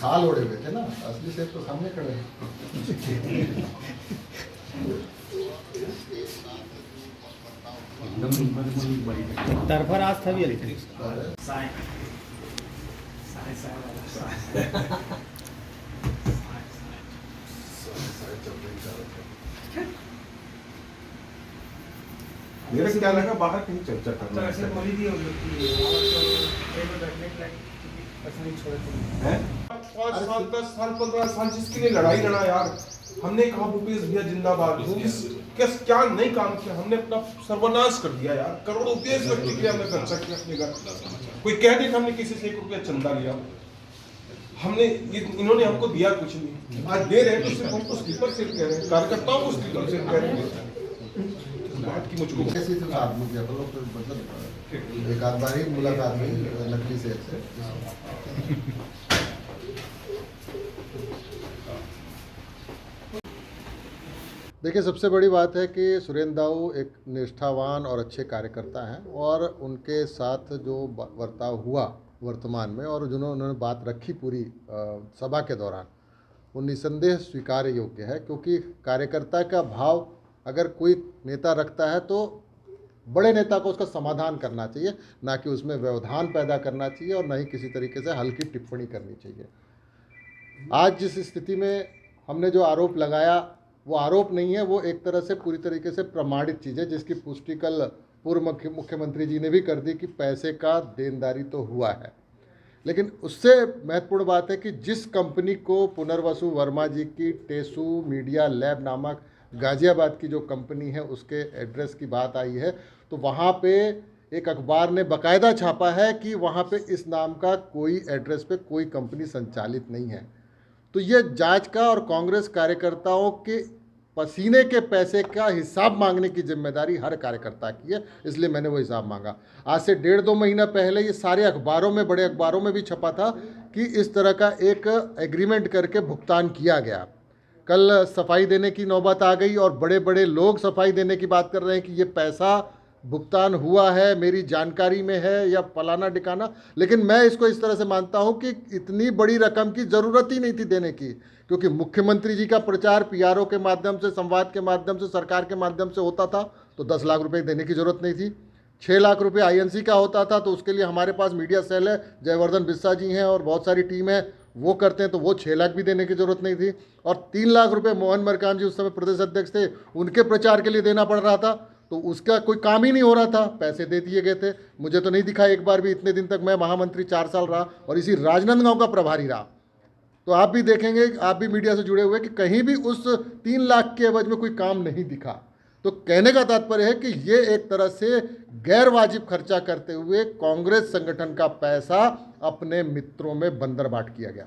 खाल ओढ़े हुए थे ना, असली सेब तो सामने खड़े हैं। तरफा रास था भी मेरा क्या लगा बाहर कहीं चर्चा करना है? हैं? 5 साल 10 साल 15 साल जिसके लिए लड़ाई लड़ा यार, हमने कहा भूपेश भैया जिंदाबाद, क्या नहीं काम किया, हमने अपना सर्वनाश कर दिया यार। करोड़ों रुपये इस व्यक्ति के लिए हमने खर्चा किया अपने घर। कोई कह दे कि हमने किसी से 1 रुपया चंदा लिया, हमने इन्होंने हमको दिया कुछ नहीं, आज दे रहे हैं तो सिर्फ हमको स्लीपर सेल कह रहे हैं, कार्यकर्ताओं को स्लीपर सेल कह रहे हैं। बात की मुझको कैसी थी आदमी की मतलब एक आध बार ही मुलाकात हुई नकली सेब से। देखिए, सबसे बड़ी बात है कि सुरेंद्र दाऊ एक निष्ठावान और अच्छे कार्यकर्ता हैं और उनके साथ जो बर्ताव हुआ वर्तमान में और उन्होंने बात रखी पूरी सभा के दौरान, वो निसंदेह स्वीकार्य योग्य है। क्योंकि कार्यकर्ता का भाव अगर कोई नेता रखता है तो बड़े नेता को उसका समाधान करना चाहिए, ना कि उसमें व्यवधान पैदा करना चाहिए और ना ही किसी तरीके से हल्की टिप्पणी करनी चाहिए। आज जिस स्थिति में हमने जो आरोप लगाया वो आरोप नहीं है, वो एक तरह से पूरी तरीके से प्रमाणित चीज़ है, जिसकी पुष्टि कल पूर्व मुख्यमंत्री जी ने भी कर दी कि पैसे का देनदारी तो हुआ है। लेकिन उससे महत्वपूर्ण बात है कि जिस कंपनी को पुनर्वसु वर्मा जी की टेसू मीडिया लैब नामक गाजियाबाद की जो कंपनी है उसके एड्रेस की बात आई है, तो वहाँ पे एक अखबार ने बाकायदा छापा है कि वहाँ पे इस नाम का कोई एड्रेस पे कोई कंपनी संचालित नहीं है। तो ये जांच का और कांग्रेस कार्यकर्ताओं के पसीने के पैसे का हिसाब मांगने की जिम्मेदारी हर कार्यकर्ता की है, इसलिए मैंने वो हिसाब मांगा। आज से 1.5-2 महीना पहले ये सारे अखबारों में, बड़े अखबारों में भी छपा था कि इस तरह का एक एग्रीमेंट करके भुगतान किया गया। कल सफाई देने की नौबत आ गई और बड़े बड़े लोग सफाई देने की बात कर रहे हैं कि ये पैसा भुगतान हुआ है, मेरी जानकारी में है या फलाना ठिकाना। लेकिन मैं इसको इस तरह से मानता हूं कि इतनी बड़ी रकम की ज़रूरत ही नहीं थी देने की, क्योंकि मुख्यमंत्री जी का प्रचार पीआरओ के माध्यम से, संवाद के माध्यम से, सरकार के माध्यम से होता था, तो 10 लाख रुपए देने की ज़रूरत नहीं थी। 6 लाख रुपए आईएनसी का होता था, तो उसके लिए हमारे पास मीडिया सेल है, जयवर्धन बिस्सा जी हैं और बहुत सारी टीम है, वो करते हैं, तो वो 6 लाख भी देने की ज़रूरत नहीं थी। और 3 लाख रुपए मोहन मरकाम जी उस समय प्रदेश अध्यक्ष थे, उनके प्रचार के लिए देना पड़ रहा था, तो उसका कोई काम ही नहीं हो रहा था, पैसे दे दिए गए थे। मुझे तो नहीं दिखा एक बार भी, इतने दिन तक मैं महामंत्री 4 साल रहा और इसी राजनांदगांव का प्रभारी रहा। तो आप भी देखेंगे, आप भी मीडिया से जुड़े हुए, कि कहीं भी उस 3 लाख के एवज में कोई काम नहीं दिखा। तो कहने का तात्पर्य है कि ये एक तरह से गैर वाजिब खर्चा करते हुए कांग्रेस संगठन का पैसा अपने मित्रों में बंदर बाट किया गया।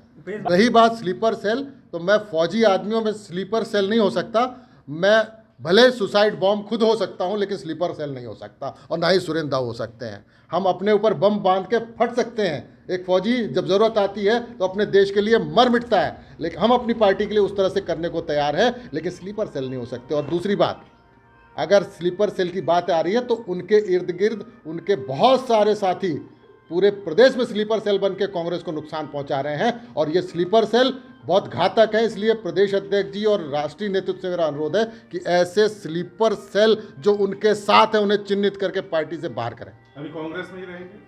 रही बात स्लीपर सेल, तो मैं फौजी आदमियों में स्लीपर सेल नहीं हो सकता। मैं भले सुसाइड बॉम्ब खुद हो सकता हूं, लेकिन स्लीपर सेल नहीं हो सकता, और ना ही सुरेंद्र दाऊ हो सकते हैं। हम अपने ऊपर बम बांध के फट सकते हैं, एक फौजी जब ज़रूरत आती है तो अपने देश के लिए मर मिटता है, लेकिन हम अपनी पार्टी के लिए उस तरह से करने को तैयार है, लेकिन स्लीपर सेल नहीं हो सकते। और दूसरी बात, अगर स्लीपर सेल की बात आ रही है तो उनके इर्द गिर्द उनके बहुत सारे साथी पूरे प्रदेश में स्लीपर सेल बन के कांग्रेस को नुकसान पहुंचा रहे हैं, और ये स्लीपर सेल बहुत घातक है। इसलिए प्रदेश अध्यक्ष जी और राष्ट्रीय नेतृत्व से मेरा अनुरोध है कि ऐसे स्लीपर सेल जो उनके साथ है उन्हें चिन्हित करके पार्टी से बाहर करें। अभी कांग्रेस में ही रहेंगे।